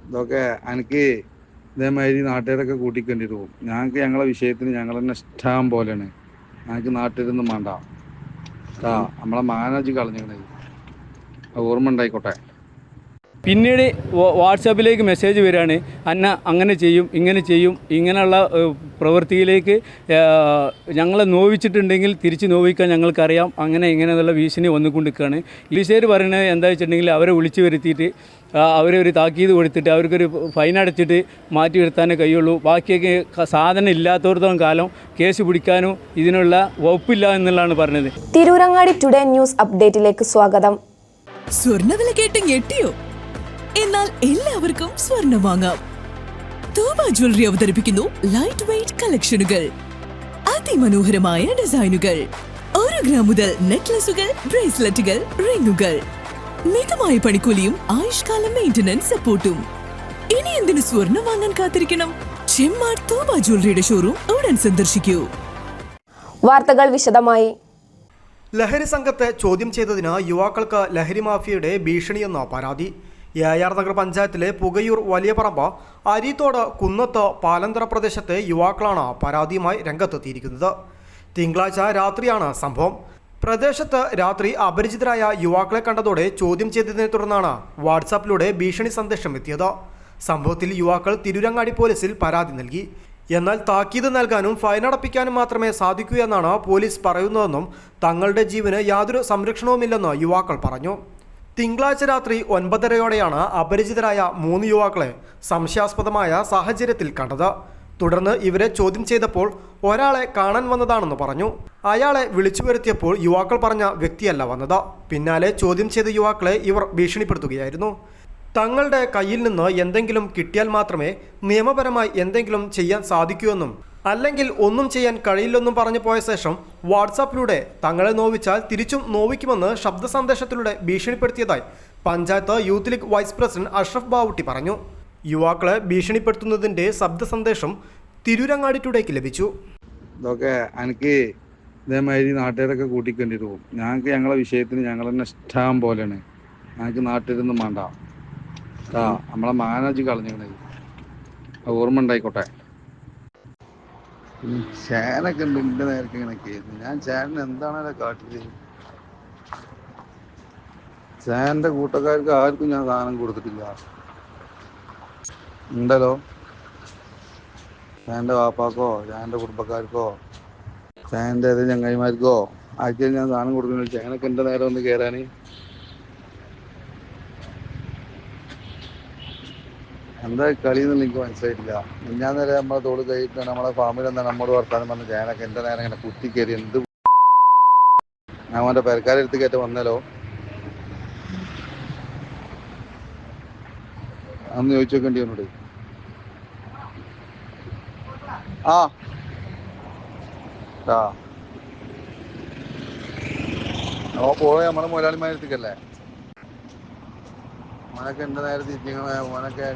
ഇതൊക്കെ എനിക്ക് ഇതേമാതിരി നാട്ടുകാരൊക്കെ കൂട്ടിക്കൊണ്ടിട്ട് പോകും. ഞങ്ങൾക്ക് ഞങ്ങളെ വിഷയത്തിന് ഞങ്ങൾ തന്നെ ഇഷ്ടം പോലെയാണ്. ഞങ്ങൾക്ക് നാട്ടുകാരൊന്നും വേണ്ട. നമ്മളെ മാനേജ് കളഞ്ഞിക്കണേ, ഓർമ്മ ഉണ്ടായിക്കോട്ടെ. പിന്നീട് വാട്സാപ്പിലേക്ക് മെസ്സേജ് വരികയാണ്, അന്ന അങ്ങനെ ചെയ്യും ഇങ്ങനെ ചെയ്യും, ഇങ്ങനെയുള്ള പ്രവൃത്തിയിലേക്ക് ഞങ്ങളെ നോവിച്ചിട്ടുണ്ടെങ്കിൽ തിരിച്ച് നോവിക്കാൻ ഞങ്ങൾക്കറിയാം, അങ്ങനെ ഇങ്ങനെയുള്ള ഭീഷണി വന്നുകൊണ്ടിരിക്കുകയാണ്. പോലീസുകാർ പറയുന്നത് എന്താ വെച്ചിട്ടുണ്ടെങ്കിൽ അവരെ വിളിച്ചു വരുത്തിയിട്ട് അവരെ ഒരു താക്കീത് കൊടുത്തിട്ട് അവർക്കൊരു ഫൈൻ അടച്ചിട്ട് മാറ്റി വരുത്താനേ കഴിയുള്ളൂ. ബാക്കിയൊക്കെ സാധനം ഇല്ലാത്തവർത്തോളം കാലം കേസ് പിടിക്കാനും ഇതിനുള്ള വകുപ്പില്ല എന്നുള്ളതാണ് പറഞ്ഞത്. തിരൂരങ്ങാടി ടുഡേ ന്യൂസ് അപ്ഡേറ്റിലേക്ക് സ്വാഗതം. സ്വർണ്ണവില കേട്ട് ഞെട്ടിയോ? എന്നാൽ എല്ലാവർക്കും സ്വർണ്ണം വാങ്ങാം. തോമ ജ്വല്ലറി അവതരിപ്പിക്കുന്നു ലൈറ്റ് വെയ്റ്റ് കളക്ഷനുകൾ, അതിമനോഹരമായ ഡിസൈനുകൾ. 1 ഗ്രാം മുതൽ നെക്ലസുകൾ, ബ്രേസ്ലെറ്റുകൾ, റിങ്ങുകൾ, മിതമായ പണിക്കൂലിയും ആയുഷ്കാല മെയിന്റനൻസ് സപ്പോർട്ടും. ഇനി എന്തിനു സ്വർണ്ണം വാങ്ങാൻ കാത്തിരിക്കണം? ചെമ്മാട് തോമ ജ്വല്ലറിയുടെ ഷോറൂം ഉടൻ സന്ദർശിക്കൂ. വാർത്തകൾ വിശദമായി. ലഹരി സംഘത്തെ ചോദ്യം ചെയ്തതിന് യുവാക്കൾക്ക് ലഹരി മാഫിയയുടെ ഭീഷണിയെന്ന പരാതി. ഏയാർ നഗർ പഞ്ചായത്തിലെ പുകയൂർ വലിയപറമ്പ്, അരീത്തോട്, കുന്നത്ത്, പാലന്തറ പ്രദേശത്തെ യുവാക്കളാണ് പരാതിയുമായി രംഗത്തെത്തിയിരിക്കുന്നത്. തിങ്കളാഴ്ച രാത്രിയാണ് സംഭവം. പ്രദേശത്ത് രാത്രി അപരിചിതരായ യുവാക്കളെ കണ്ടതോടെ ചോദ്യം ചെയ്തതിനെ തുടർന്നാണ് വാട്സാപ്പിലൂടെ ഭീഷണി സന്ദേശം എത്തിയത്. സംഭവത്തിൽ യുവാക്കൾ തിരൂരങ്ങാടി പോലീസിൽ പരാതി നൽകി. എന്നാൽ താക്കീത് നൽകാനും ഫൈൻ അടപ്പിക്കാനും മാത്രമേ സാധിക്കൂ എന്നാണ് പോലീസ് പറയുന്നതെന്നും തങ്ങളുടെ ജീവന് യാതൊരു സംരക്ഷണവുമില്ലെന്ന് യുവാക്കൾ പറഞ്ഞു. തിങ്കളാഴ്ച രാത്രി 9:30-ഓടെയാണ് അപരിചിതരായ 3 യുവാക്കളെ സംശയാസ്പദമായ സാഹചര്യത്തിൽ കണ്ടത്. തുടർന്ന് ഇവരെ ചോദ്യം ചെയ്തപ്പോൾ ഒരാളെ കാണാൻ വന്നതാണെന്ന് പറഞ്ഞു. അയാളെ വിളിച്ചു വരുത്തിയപ്പോൾ യുവാക്കൾ പറഞ്ഞ വ്യക്തിയല്ല വന്നത്. പിന്നാലെ ചോദ്യം ചെയ്ത യുവാക്കളെ ഇവർ ഭീഷണിപ്പെടുത്തുകയായിരുന്നു. തങ്ങളുടെ കയ്യിൽ നിന്ന് എന്തെങ്കിലും കിട്ടിയാൽ മാത്രമേ നിയമപരമായി എന്തെങ്കിലും ചെയ്യാൻ സാധിക്കൂ, അല്ലെങ്കിൽ ഒന്നും ചെയ്യാൻ കഴിയില്ലെന്നും പറഞ്ഞു പോയ ശേഷം വാട്സാപ്പിലൂടെ തങ്ങളെ നോവിച്ചാൽ തിരിച്ചും നോവിക്കുമെന്ന് ശബ്ദ സന്ദേശത്തിലൂടെ ഭീഷണിപ്പെടുത്തിയതായി panchayat youth league vice president Ashraf Bavutty പറഞ്ഞു. യുവാക്കളെ ഭീഷണിപ്പെടുത്തുന്നതിൻ്റെ ശബ്ദ സന്ദേശം തിരൂരങ്ങാടി ടുഡേക്ക് ലഭിച്ചു. ഇതൊക്കെ എനിക്ക് ഇതേമാതിരി നാട്ടുകാരൊക്കെ കൂട്ടിക്കൊണ്ടിട്ട് പോകും. ഞങ്ങൾക്ക് ഞങ്ങളെ വിഷയത്തിന് ഞങ്ങൾ തന്നെ ഇഷ്ടം പോലെയാണ്. ഞങ്ങൾക്ക് നാട്ടുകാരൊന്നും വേണ്ട. നമ്മളെ മാനേജ് കളഞ്ഞിക്കണേ, ഓർമ്മ ഉണ്ടായിക്കോട്ടെ. ചേനൊക്കെ ഉണ്ട് എൻ്റെ നേരത്തെ ഇങ്ങനെ കേൾക്കുന്നു. ഞാൻ ചേട്ടന് എന്താണല്ലോ കാട്ടില്. ചേൻ്റെ കൂട്ടക്കാർക്ക് ആർക്കും ഞാൻ സാധനം കൊടുത്തിട്ടില്ല. ഉണ്ടല്ലോ, ചേൻ്റെ വാപ്പാക്കോ ചേൻ്റെ കുടുംബക്കാർക്കോ ചേൻ്റെ ഏതെങ്കിലും ചങ്ങായിമാർക്കോ ആർക്കും ഞാൻ സാധനം കൊടുക്കുന്നില്ല. ചേനൊക്കെ എൻ്റെ നേരെ ഒന്ന് കയറാൻ എന്താ കളി എന്നുള്ള എനിക്ക് മനസ്സിലായിട്ടില്ല. ഞാൻ നേരെ നമ്മളെ തോട് കഴിയിട്ട് നമ്മളെ ഫാമിൽ എന്താണ് നമ്മോട് വർത്താനം പറഞ്ഞ ചേനൊക്കെ എൻ്റെ നേരെ ഇങ്ങനെ കുത്തി കയറി. എന്ത് ഞാൻ അവൻ്റെ പെരക്കാരെടുത്ത് കയറ്റ വന്നല്ലോ അന്ന് ചോദിച്ചു നോക്കേണ്ടി അവനോട്. പോയ നമ്മളെ മുതലാളിമാരെടുത്തേക്കല്ലേ മോനൊക്കെ എൻ്റെ നേരെ തിരിഞ്ഞ മോനൊക്കെ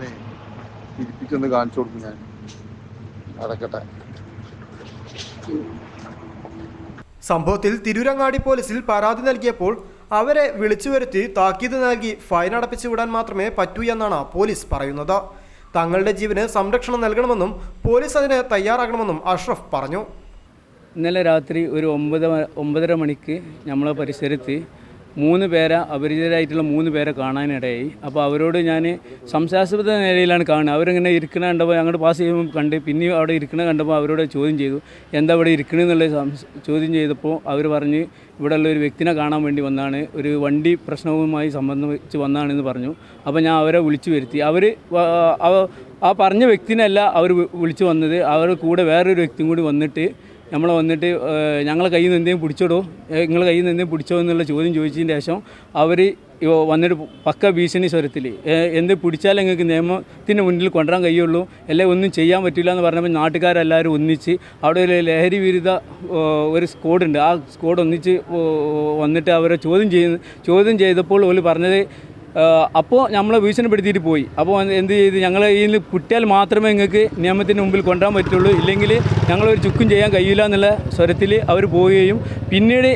തിരിപ്പിച്ചൊന്ന് കാണിച്ചു കൊടുക്കും. ഞാൻ അടക്കട്ടെ. സംഭവത്തിൽ തിരൂരങ്ങാടി പോലീസിൽ പരാതി നൽകിയപ്പോൾ അവരെ വിളിച്ചു വരുത്തി താക്കീത് നൽകി ഫൈൻ അടപ്പിച്ചു വിടാൻ മാത്രമേ പറ്റൂ എന്നാണ് പോലീസ് പറയുന്നത്. തങ്ങളുടെ ജീവന് സംരക്ഷണം നൽകണമെന്നും പോലീസ് അതിന് തയ്യാറാകണമെന്നും അഷ്റഫ് പറഞ്ഞു. ഇന്നലെ രാത്രി ഒരു 9:30 മണിക്ക് നമ്മളെ പരിസരത്ത് 3 പേരെ അപരിചിതരായിട്ടുള്ള 3 പേരെ കാണാനിടയായി. അപ്പോൾ അവരോട് ഞാൻ സംശയാസ്പദ നിലയിലാണ് കാണുന്നത്. അവരിങ്ങനെ ഇരിക്കണ കണ്ടപ്പോൾ അങ്ങോട്ട് പാസ് ചെയ്യുമ്പോൾ കണ്ട്, പിന്നെയും അവിടെ ഇരിക്കണ കണ്ടപ്പോൾ അവരോട് ചോദ്യം ചെയ്തു, എന്താ ഇവിടെ ഇരിക്കണമെന്നുള്ള ചോദ്യം ചെയ്തപ്പോൾ അവർ പറഞ്ഞ് ഇവിടെയുള്ള ഒരു വ്യക്തിനെ കാണാൻ വേണ്ടി വന്നാണ്, ഒരു വണ്ടി പ്രശ്നവുമായി സംബന്ധിച്ച് വന്നാണെന്ന് പറഞ്ഞു. അപ്പോൾ ഞാൻ അവരെ വിളിച്ചു വരുത്തി. അവർ ആ പറഞ്ഞ വ്യക്തിനല്ല അവർ വിളിച്ചു വന്നത്, അവരുടെ കൂടെ വേറൊരു വ്യക്തിയും കൂടി വന്നിട്ട് ഞങ്ങളെ കയ്യിൽ നിന്ന് എന്തെങ്കിലും പിടിച്ചോടോ, നിങ്ങളെ കയ്യിൽ നിന്ന് എന്തെങ്കിലും പിടിച്ചോ എന്നുള്ള ചോദ്യം ചോദിച്ചതിന് ശേഷം അവർ വന്നിട്ട് പക്ക ഭീഷണി സ്വരത്തിൽ എന്ത് പിടിച്ചാൽ നിങ്ങൾക്ക് നിയമത്തിൻ്റെ മുന്നിൽ കൊണ്ടുവരാൻ കഴിയുള്ളൂ, അല്ലെങ്കിൽ ഒന്നും ചെയ്യാൻ പറ്റില്ല എന്ന് പറഞ്ഞപ്പോൾ നാട്ടുകാരെല്ലാവരും ഒന്നിച്ച് അവിടെ ഒരു ലഹരി വിരുദ്ധ ഒരു സ്ക്വാഡുണ്ട്, ആ സ്ക്വാഡ് ഒന്നിച്ച് വന്നിട്ട് അവരെ ചോദ്യം ചെയ്തപ്പോൾ അവർ പറഞ്ഞത് അപ്പോൾ നമ്മളെ ഭീഷണിപ്പെടുത്തിയിട്ട് പോയി. അപ്പോൾ എന്ത് ചെയ്ത് ഞങ്ങളെ ഇതിൽ കുട്ടിയാൽ മാത്രമേ നിങ്ങൾക്ക് നിയമത്തിന് മുമ്പിൽ കൊണ്ടുവരാൻ പറ്റുള്ളൂ, ഇല്ലെങ്കിൽ ഞങ്ങളൊരു ചുക്കും ചെയ്യാൻ കഴിയില്ല എന്നുള്ള സ്വരത്തിൽ അവർ പോവുകയും പിന്നീട്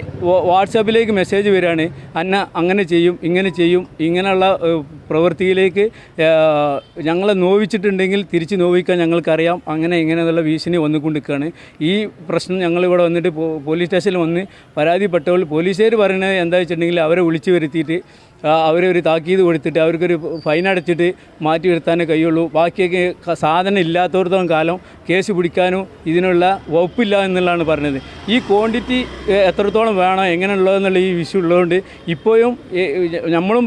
വാട്സാപ്പിലേക്ക് മെസ്സേജ് വരികയാണ്, അന്ന അങ്ങനെ ചെയ്യും ഇങ്ങനെ ചെയ്യും, ഇങ്ങനെയുള്ള പ്രവൃത്തിയിലേക്ക് ഞങ്ങളെ നോവിച്ചിട്ടുണ്ടെങ്കിൽ തിരിച്ച് നോവിക്കാൻ ഞങ്ങൾക്കറിയാം, അങ്ങനെ ഇങ്ങനെയുള്ള ഭീഷണി വന്നുകൊണ്ടിരിക്കുകയാണ്. ഈ പ്രശ്നം ഞങ്ങളിവിടെ വന്നിട്ട് പോലീസ് സ്റ്റേഷനിൽ വന്ന് പരാതിപ്പെട്ടപ്പോൾ പോലീസുകാർ പറയുന്നത് എന്താ വെച്ചിട്ടുണ്ടെങ്കിൽ അവരെ വിളിച്ചു വരുത്തിയിട്ട് അവരെ ഒരു താക്കീത് കൊടുത്തിട്ട് അവർക്കൊരു ഫൈൻ അടച്ചിട്ട് മാറ്റി വരുത്താനേ കഴിയുള്ളൂ. ബാക്കിയൊക്കെ സാധനം ഇല്ലാത്തവർത്തോളം കാലം കേസ് പിടിക്കാനും ഇതിനുള്ള വകുപ്പില്ല എന്നുള്ളതാണ് പറഞ്ഞത്. ഈ ക്വാണ്ടിറ്റി എത്രത്തോളം വേണം എങ്ങനെയുള്ളതെന്നുള്ള ഈ വിഷയം ഉള്ളതുകൊണ്ട് ഇപ്പോഴും നമ്മളും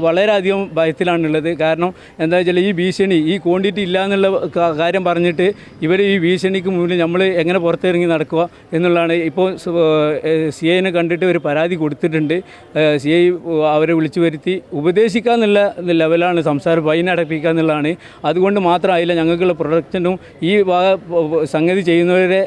വളരെയധികം ഭയത്തിലാണുള്ളത്. കാരണം എന്താ വെച്ചാൽ ഈ ഭീഷണി, ഈ ക്വാണ്ടിറ്റി ഇല്ല എന്നുള്ള കാര്യം പറഞ്ഞിട്ട് ഇവർ ഈ ഭീഷണിക്ക് മുന്നിൽ നമ്മൾ എങ്ങനെ പുറത്തിറങ്ങി നടക്കുക എന്നുള്ളതാണ്. ഇപ്പോൾ CIനെ കണ്ടിട്ട് ഒരു പരാതി കൊടുത്തിട്ടുണ്ട്. CI അവരെ വിളിച്ചു വരുത്തി ഉപദേശിക്കുക എന്നുള്ള ലെവലാണ് സംസാരം, ഫൈൻ അടപ്പിക്കുക എന്നുള്ളതാണ്. അതുകൊണ്ട് മാത്രമായില്ല ഞങ്ങൾക്കുള്ള പ്രൊഡക്ഷനും ഈ സംഗതി ചെയ്യുന്നവരെ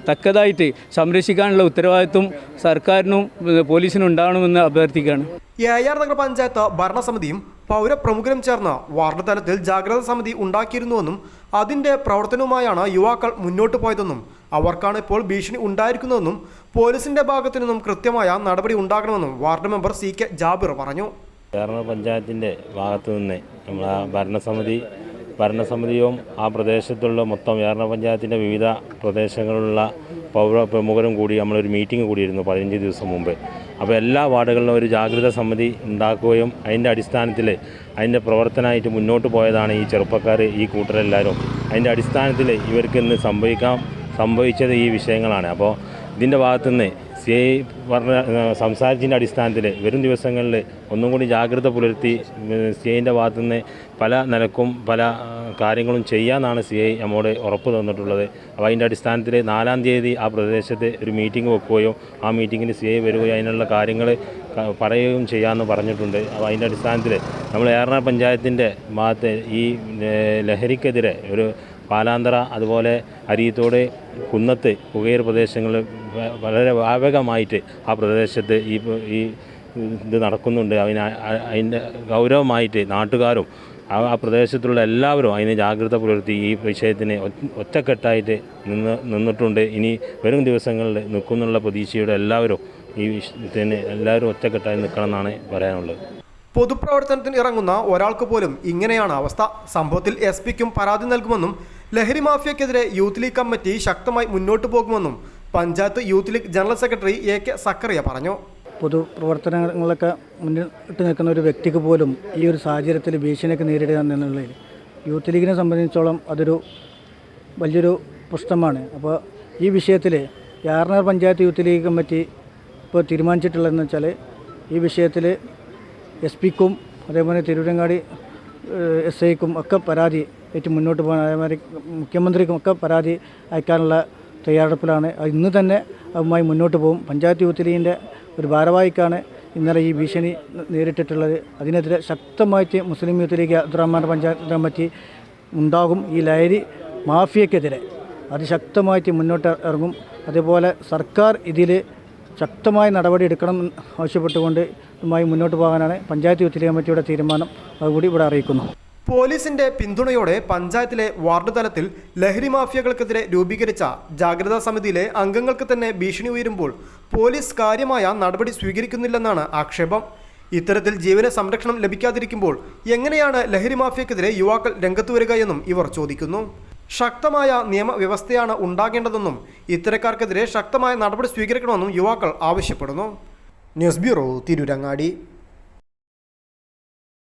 തക്കതായിട്ട് സംരക്ഷിക്കാനുള്ള ഉത്തരവാദിത്വം സർക്കാരിനും പോലീസിനും ഉണ്ടാവണമെന്ന് അഭ്യർത്ഥിക്കുകയാണ്. ഏയാർ നഗരപഞ്ചായത്ത് ഭരണസമിതിയും പൗരപ്രമുഖരും ചേർന്ന് വാർഡ് തലത്തിൽ ജാഗ്രതാ സമിതി ഉണ്ടാക്കിയിരുന്നുവെന്നും അതിന്റെ പ്രവർത്തനവുമായാണ് യുവാക്കൾ മുന്നോട്ട് പോയതെന്നും അവർക്കാണ് ഇപ്പോൾ ഭീഷണി ഉണ്ടായിരിക്കുന്നതെന്നും പോലീസിന്റെ ഭാഗത്തു നിന്നും കൃത്യമായ നടപടി ഉണ്ടാകണമെന്നും വാർഡ് മെമ്പർ CK ജാബിർ പറഞ്ഞു. ഏയാർ പഞ്ചായത്തിൻ്റെ ഭാഗത്തു നിന്ന് നമ്മൾ ആ ഭരണസമിതിയും ആ പ്രദേശത്തുള്ള മൊത്തം ഏയാർ പഞ്ചായത്തിൻ്റെ വിവിധ പ്രദേശങ്ങളിലുള്ള പൗരപ്രമുഖരും കൂടി നമ്മളൊരു മീറ്റിംഗ് കൂടിയിരുന്നു 15 ദിവസം മുമ്പ്. അപ്പോൾ എല്ലാ വാർഡുകളിലും ഒരു ജാഗ്രതാ സമിതി ഉണ്ടാക്കുകയും അതിൻ്റെ അടിസ്ഥാനത്തിൽ അതിൻ്റെ പ്രവർത്തനമായിട്ട് മുന്നോട്ട് പോയതാണ് ഈ ചെറുപ്പക്കാർ, ഈ കൂട്ടരെല്ലാവരും. അതിൻ്റെ അടിസ്ഥാനത്തിൽ ഇവർക്ക് ഇന്ന് സംഭവിച്ചത് ഈ വിഷയങ്ങളാണ്. അപ്പോൾ ഇതിൻ്റെ ഭാഗത്തുനിന്ന് CI സംസാരിച്ചതിൻ്റെ അടിസ്ഥാനത്തിൽ വരും ദിവസങ്ങളിൽ ഒന്നും കൂടി ജാഗ്രത പുലർത്തി CIൻ്റെ ഭാഗത്തുനിന്ന് പല നിലക്കും പല കാര്യങ്ങളും ചെയ്യാമെന്നാണ് CI നമ്മോട് ഉറപ്പ് തന്നിട്ടുള്ളത്. അപ്പോൾ അതിൻ്റെ അടിസ്ഥാനത്തിൽ 4-ാം തീയതി ആ പ്രദേശത്ത് ഒരു മീറ്റിംഗ് വെക്കുകയും ആ മീറ്റിങ്ങിൽ CI വരികയും അതിനുള്ള കാര്യങ്ങൾ പറയുകയും ചെയ്യാമെന്ന് പറഞ്ഞിട്ടുണ്ട്. അപ്പോൾ അതിൻ്റെ അടിസ്ഥാനത്തിൽ നമ്മൾ ഏയാർ പഞ്ചായത്തിൻ്റെ ഭാഗത്ത് ഈ ലഹരിക്കെതിരെ ഒരു പാലാന്തറ, അതുപോലെ അരീത്തോട്, കുന്നത്ത്, പുകയൂർ പ്രദേശങ്ങളിൽ വളരെ വ്യാപകമായിട്ട് ആ പ്രദേശത്ത് ഈ ഇത് നടക്കുന്നുണ്ട്. അതിൻ്റെ ഗൗരവമായിട്ട് നാട്ടുകാരും ആ പ്രദേശത്തുള്ള എല്ലാവരും അതിന് ജാഗ്രത പുലർത്തി ഈ വിഷയത്തിന് ഒറ്റക്കെട്ടായിട്ട് നിന്നിട്ടുണ്ട്. ഇനി വരും ദിവസങ്ങളിൽ നിൽക്കുന്നുള്ള പ്രതീക്ഷയുടെ എല്ലാവരും ഈ വിഷയത്തിന് എല്ലാവരും ഒറ്റക്കെട്ടായി നിൽക്കണമെന്നാണ് പറയാനുള്ളത്. പൊതുപ്രവർത്തനത്തിന് ഇറങ്ങുന്ന ഒരാൾക്ക് പോലും ഇങ്ങനെയാണ് അവസ്ഥ. സംഭവത്തിൽ SP-ക്കും പരാതി നൽകുമെന്നും ലഹരി മാഫിയക്കെതിരെ യൂത്ത് ലീഗ് കമ്മിറ്റി ശക്തമായി മുന്നോട്ട് പോകുമെന്നും panchayat youth league general secretary AK Zakariya പറഞ്ഞു. പൊതുപ്രവർത്തനങ്ങളൊക്കെ മുന്നിട്ട് നിൽക്കുന്ന ഒരു വ്യക്തിക്ക് പോലും ഈ ഒരു സാഹചര്യത്തിൽ ഭീഷണിയൊക്കെ നേരിടുക എന്നുള്ളതിൽ യൂത്ത് ലീഗിനെ സംബന്ധിച്ചോളം അതൊരു വലിയൊരു പ്രശ്നമാണ്. അപ്പോൾ ഈ വിഷയത്തിൽ A R panchayat youth league committee ഇപ്പോൾ തീരുമാനിച്ചിട്ടുള്ളതെന്ന് വെച്ചാൽ ഈ വിഷയത്തിൽ SP-ക്കും അതേപോലെ തിരൂരങ്ങാടി SI-ക്കും ഒക്കെ പരാതി ഏറ്റ് മുന്നോട്ട് പോകാൻ, അതേമാതിരി മുഖ്യമന്ത്രിക്കും ഒക്കെ പരാതി അയക്കാനുള്ള തയ്യാറെടുപ്പിലാണ്. ഇന്ന് തന്നെ അതുമായി മുന്നോട്ട് പോകും. പഞ്ചായത്ത് യൂത്ത് ലീഗിൻ്റെ ഒരു ഭാരവാഹിക്കാണ് ഇന്നലെ ഈ ഭീഷണി നേരിട്ടിട്ടുള്ളത്. അതിനെതിരെ ശക്തമായിട്ട് Muslim youth league Abdurahman panchayat committee ഉണ്ടാകും. ഈ ലഹരി മാഫിയക്കെതിരെ അതിശക്തമായിട്ട് മുന്നോട്ട് ഇറങ്ങും. അതേപോലെ സർക്കാർ ഇതിൽ ശക്തമായ നടപടി എടുക്കണം ആവശ്യപ്പെട്ടുകൊണ്ട് ഇതുമായി മുന്നോട്ട് പോകാനാണ് പഞ്ചായത്ത് യൂത്ത് ലീഗ് കമ്മിറ്റിയുടെ തീരുമാനം. അതുകൂടി ഇവിടെ അറിയിക്കുന്നു. പോലീസിന്റെ പിന്തുണയോടെ പഞ്ചായത്തിലെ വാർഡ് തലത്തിൽ ലഹരി മാഫിയകൾക്കെതിരെ രൂപീകരിച്ച ജാഗ്രതാ സമിതിയിലെ അംഗങ്ങൾക്ക് തന്നെ ഭീഷണി ഉയരുമ്പോൾ പോലീസ് കാര്യമായ നടപടി സ്വീകരിക്കുന്നില്ലെന്നാണ് ആക്ഷേപം. ഇത്തരത്തിൽ ജീവന സംരക്ഷണം ലഭിക്കാതിരിക്കുമ്പോൾ എങ്ങനെയാണ് ലഹരി മാഫിയക്കെതിരെ യുവാക്കൾ രംഗത്തു വരിക എന്നും ഇവർ ചോദിക്കുന്നു. ശക്തമായ നിയമവ്യവസ്ഥയാണ് ഉണ്ടാകേണ്ടതെന്നും ഇത്തരക്കാർക്കെതിരെ ശക്തമായ നടപടി സ്വീകരിക്കണമെന്നും യുവാക്കൾ ആവശ്യപ്പെടുന്നു. News bureau, Tirurangadi.